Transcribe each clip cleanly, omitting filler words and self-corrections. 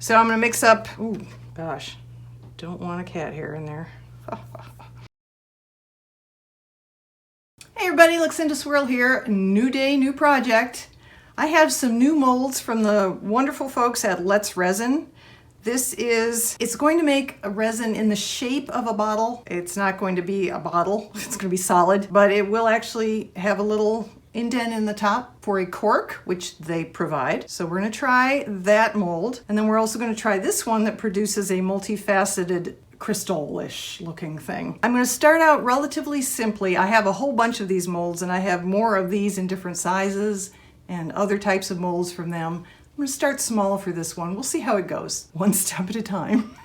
So I'm gonna mix up, ooh, gosh, don't want a cat hair in there. Hey everybody, Lucinda Swirl here. New day, new project. I have some new molds from the wonderful folks at Let's Resin. It's going to make a resin in the shape of a bottle. It's not going to be a bottle, it's going to be solid, but it will actually have a little indent in the top for a cork, which they provide. So we're going to try that mold. And then we're also going to try this one that produces a multifaceted crystal-ish looking thing. I'm going to start out relatively simply. I have a whole bunch of these molds and I have more of these in different sizes and other types of molds from them. I'm going to start small for this one. We'll see how it goes, one step at a time.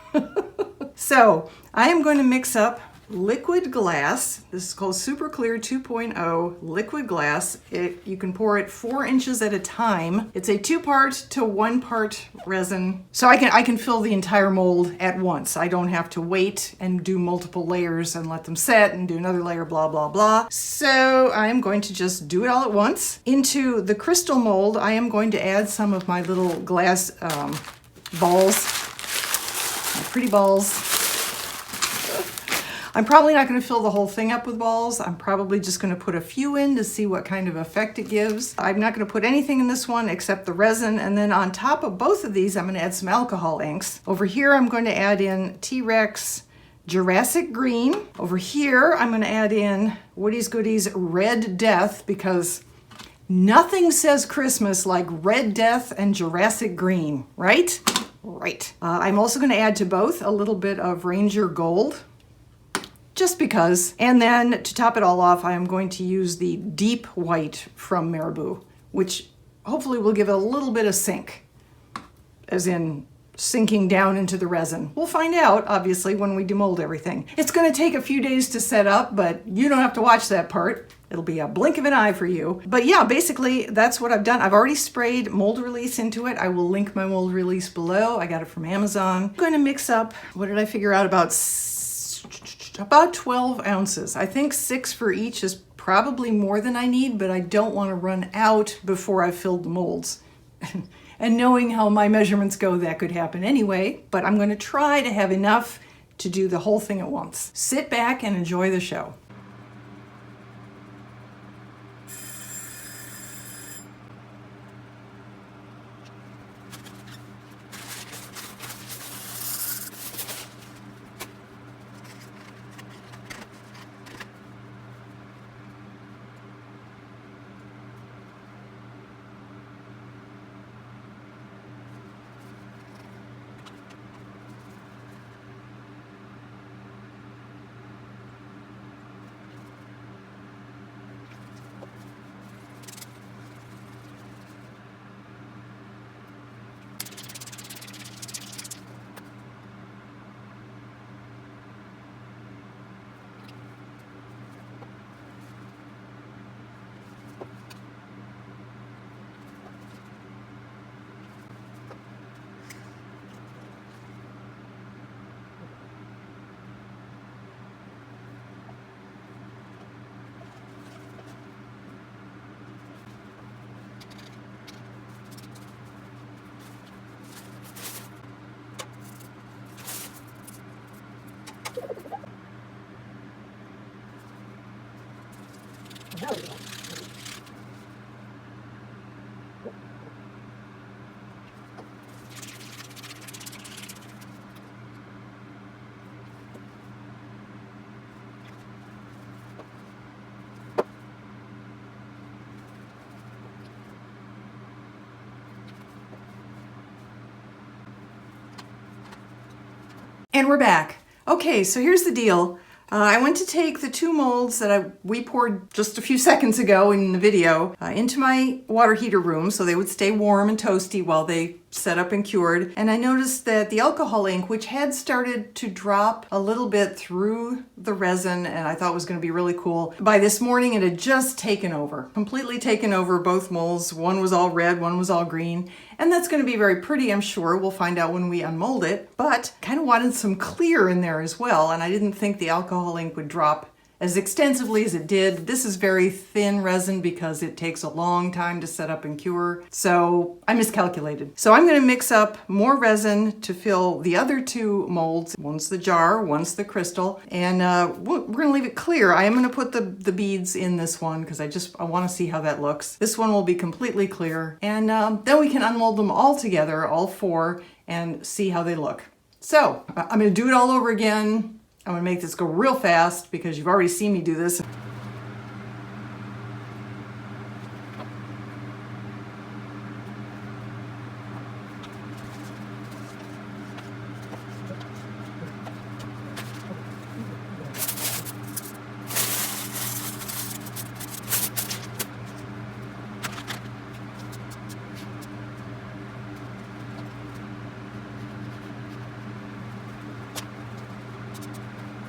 So I am going to mix up liquid glass. This is called Super Clear 2.0 liquid glass. You can pour it 4 inches at a time. It's a 2-part to 1-part resin. So I can fill the entire mold at once. I don't have to wait and do multiple layers and let them set and do another layer, blah, blah, blah. So I'm going to just do it all at once. Into the crystal mold, I am going to add some of my little glass balls, my pretty balls. I'm probably not going to fill the whole thing up with balls. I'm probably just going to put a few in to see what kind of effect it gives. I'm not going to put anything in this one except the resin. And then on top of both of these, I'm going to add some alcohol inks. Over here, I'm going to add in T-Rex Jurassic Green. Over here, I'm going to add in Woody's Goodies Red Death, because nothing says Christmas like Red Death and Jurassic Green, right? Right. I'm also going to add to both a little bit of Ranger Gold, just because. And then to top it all off, I am going to use the deep white from Marabou, which hopefully will give it a little bit of sink, as in sinking down into the resin. We'll find out, obviously, when we demold everything. It's going to take a few days to set up, but you don't have to watch that part. It'll be a blink of an eye for you. But yeah, basically, that's what I've done. I've already sprayed mold release into it. I will link my mold release below. I got it from Amazon. I'm going to mix up, what did I figure out, about 12 ounces. I think 6 for each is probably more than I need, but I don't want to run out before I've filled the molds. And knowing how my measurements go, that could happen anyway, but I'm going to try to have enough to do the whole thing at once. Sit back and enjoy the show. And we're back. Okay, so here's the deal. I went to take the 2 molds that we poured just a few seconds ago in the video into my water heater room so they would stay warm and toasty while they set up and cured. And I noticed that the alcohol ink, which had started to drop a little bit through the resin, and I thought was going to be really cool, by this morning it had just taken over, completely taken over both molds. One was all red, one was all green. And that's going to be very pretty, I'm sure. We'll find out when we unmold it. But kind of wanted some clear in there as well, and I didn't think the alcohol ink would drop as extensively as it did. This is very thin resin because it takes a long time to set up and cure. So I miscalculated. So I'm going to mix up more resin to fill the other two molds. One's the jar, one's the crystal, and we're going to leave it clear. I am going to put the beads in this one because I want to see how that looks. This one will be completely clear, and then we can unmold them all together, all four, and see how they look. So I'm going to do it all over again. I'm going to make this go real fast because you've already seen me do this.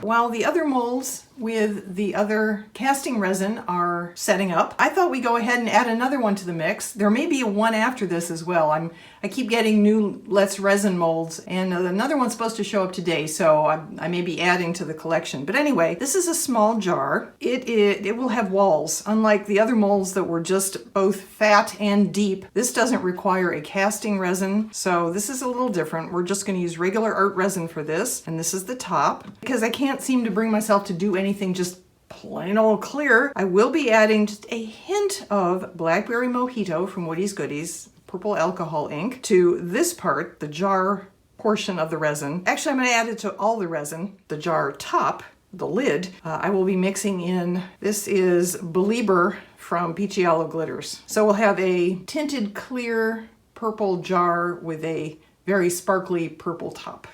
While the other molds with the other casting resin are setting up, I thought we'd go ahead and add another one to the mix. There may be one after this as well. I keep getting new Let's Resin molds, and another one's supposed to show up today, so I may be adding to the collection. But anyway, this is a small jar. It will have walls. Unlike the other molds that were just both fat and deep, this doesn't require a casting resin, so this is a little different. We're just going to use regular art resin for this, and this is the top. Because I can't seem to bring myself to do anything just plain old clear, I will be adding just a hint of Blackberry Mojito from Woody's Goodies, purple alcohol ink, to this part, the jar portion of the resin. Actually, I'm going to add it to all the resin. The jar top, the lid, I will be mixing in, this is Belieber from Peachy Olive Glitters. So we'll have a tinted clear purple jar with a very sparkly purple top.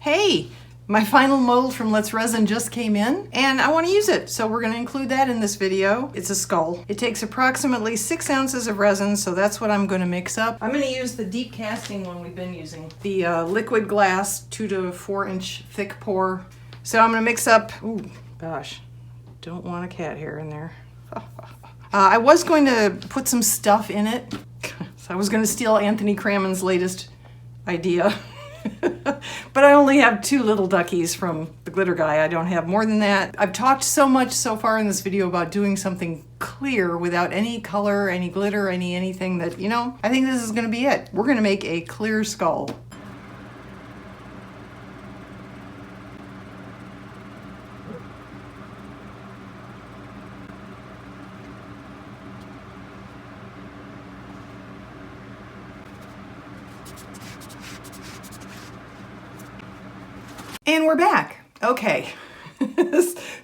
Hey, my final mold from Let's Resin just came in and I want to use it, so we're going to include that in this video. It's a skull. It takes approximately 6 ounces of resin, so that's what I'm going to mix up. I'm going to use the deep casting one we've been using, the liquid glass 2 to 4 inch thick pour. So I'm going to mix up, ooh gosh, don't want a cat hair in there. I was going to put some stuff in it. So I was going to steal Anthony Crammond's latest idea. But I only have 2 little duckies from the glitter guy. I don't have more than that. I've talked so much so far in this video about doing something clear without any color, any glitter, anything that, you know, I think this is going to be it. We're going to make a clear skull. And we're back. Okay.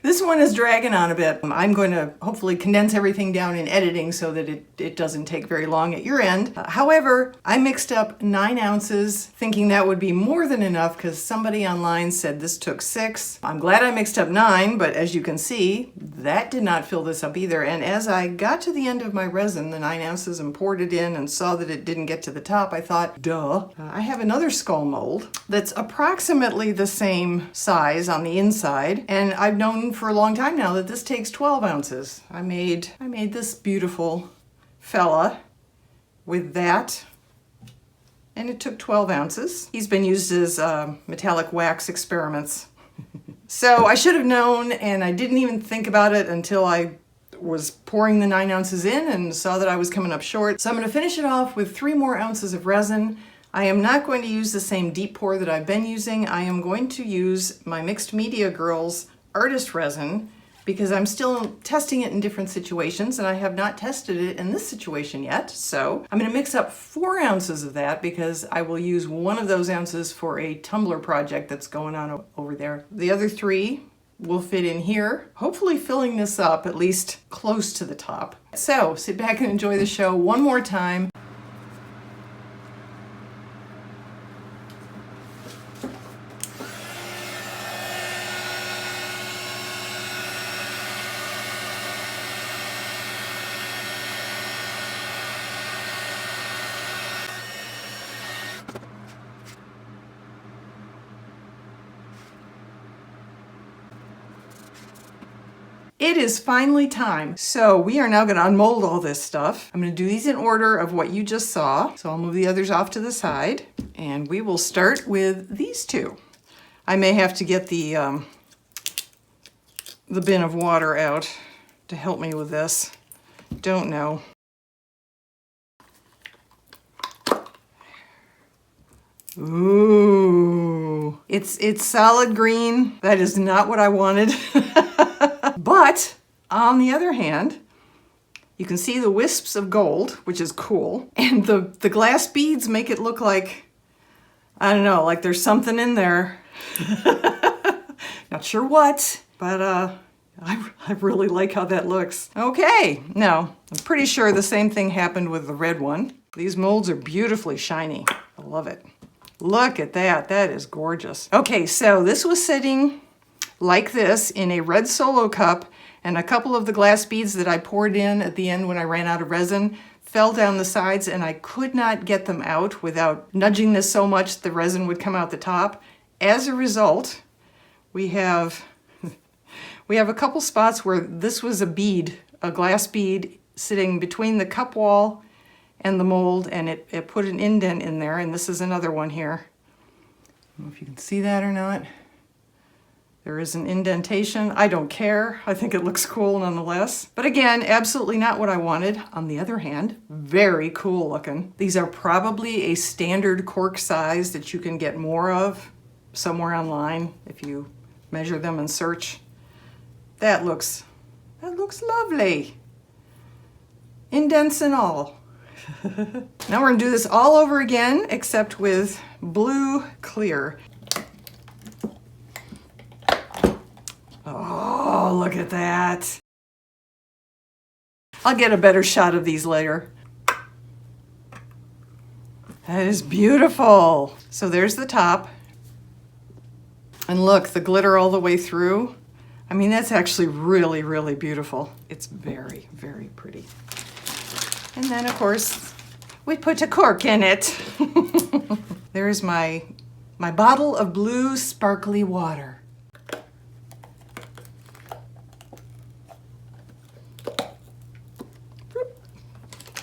This one is dragging on a bit. I'm going to hopefully condense everything down in editing so that it doesn't take very long at your end. However, I mixed up 9 ounces thinking that would be more than enough because somebody online said this took 6. I'm glad I mixed up 9, but as you can see, that did not fill this up either. And as I got to the end of my resin, the 9 ounces, and poured it in and saw that it didn't get to the top, I thought, duh. I have another skull mold that's approximately the same size on the inside. And I've known for a long time now that this takes 12 ounces. I made this beautiful fella with that, and it took 12 ounces. He's been used as metallic wax experiments. So I should have known, and I didn't even think about it until I was pouring the 9 ounces in and saw that I was coming up short. So I'm going to finish it off with 3 more ounces of resin. I am not going to use the same deep pour that I've been using. I am going to use my Mixed Media Girls Artist Resin because I'm still testing it in different situations and I have not tested it in this situation yet. So I'm going to mix up 4 ounces of that because I will use 1 of those ounces for a tumbler project that's going on over there. The other 3 will fit in here, hopefully filling this up at least close to the top. So sit back and enjoy the show one more time. It is finally time. So we are now going to unmold all this stuff. I'm going to do these in order of what you just saw. So I'll move the others off to the side and we will start with these 2. I may have to get the bin of water out to help me with this. Don't know. Ooh, it's solid green. That is not what I wanted. But on the other hand, you can see the wisps of gold, which is cool. And the glass beads make it look like, I don't know, like there's something in there. Not sure what, but I really like how that looks. Okay, now I'm pretty sure the same thing happened with the red one. These molds are beautifully shiny. I love it. Look at that, that is gorgeous. Okay, so this was sitting like this in a red Solo cup, and a couple of the glass beads that I poured in at the end when I ran out of resin fell down the sides and I could not get them out without nudging this so much the resin would come out the top. As a result, we have a couple spots where this was a bead, a glass bead sitting between the cup wall and the mold, and it put an indent in there, and this is another one here. I don't know if you can see that or not. There is an indentation. I don't care. I think it looks cool nonetheless. But again, absolutely not what I wanted. On the other hand, very cool looking. These are probably a standard cork size that you can get more of somewhere online if you measure them and search. That looks lovely. Indents and all. Now we're gonna do this all over again, except with blue clear. Oh, look at that. I'll get a better shot of these later. That is beautiful. So there's the top. And look, the glitter all the way through. I mean, that's actually really, really beautiful. It's very, very pretty. And then, of course, we put a cork in it. There's my bottle of blue sparkly water.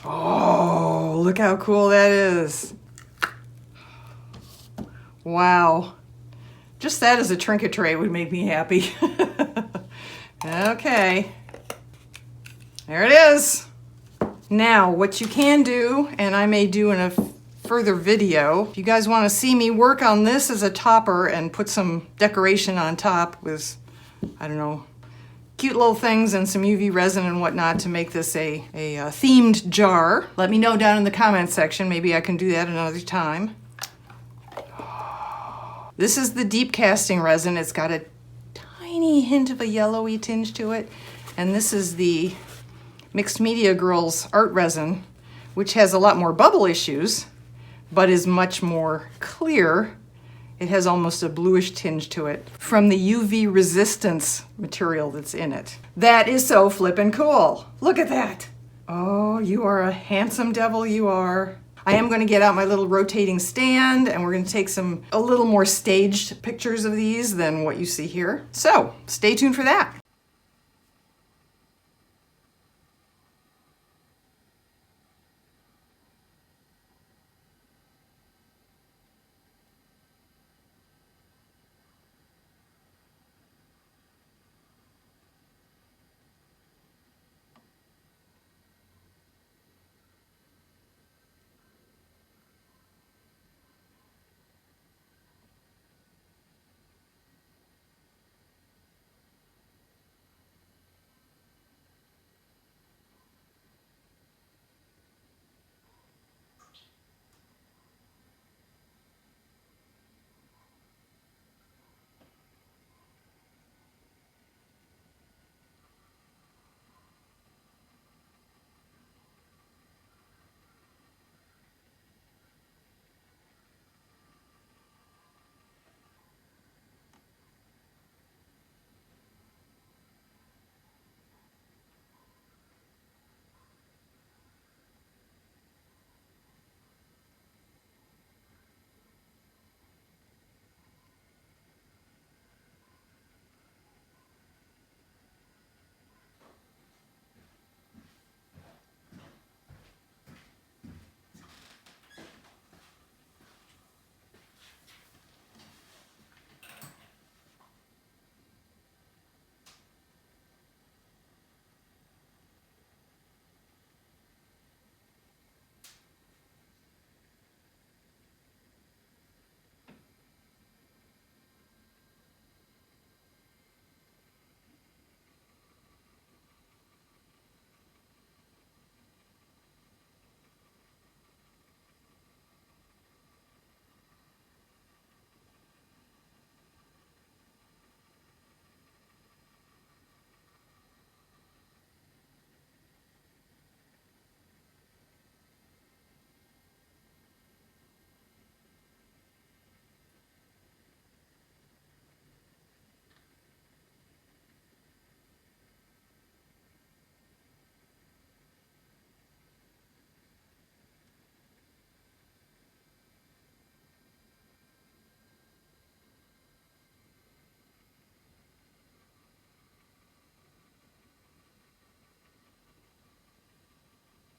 Oh, look how cool that is. Wow. Just that as a trinket tray would make me happy. Okay. There it is. Now, what you can do, and I may do in a further video, if you guys want to see me work on this as a topper and put some decoration on top with, I don't know, cute little things and some UV resin and whatnot to make this a themed jar, let me know down in the comments section. Maybe I can do that another time. This is the deep casting resin. It's got a tiny hint of a yellowy tinge to it. And this is the Mixed Media Girls Art Resin, which has a lot more bubble issues, but is much more clear. It has almost a bluish tinge to it from the UV resistance material that's in it. That is so flippin' cool. Look at that. Oh, you are a handsome devil, you are. I am going to get out my little rotating stand and we're going to take a little more staged pictures of these than what you see here. So stay tuned for that.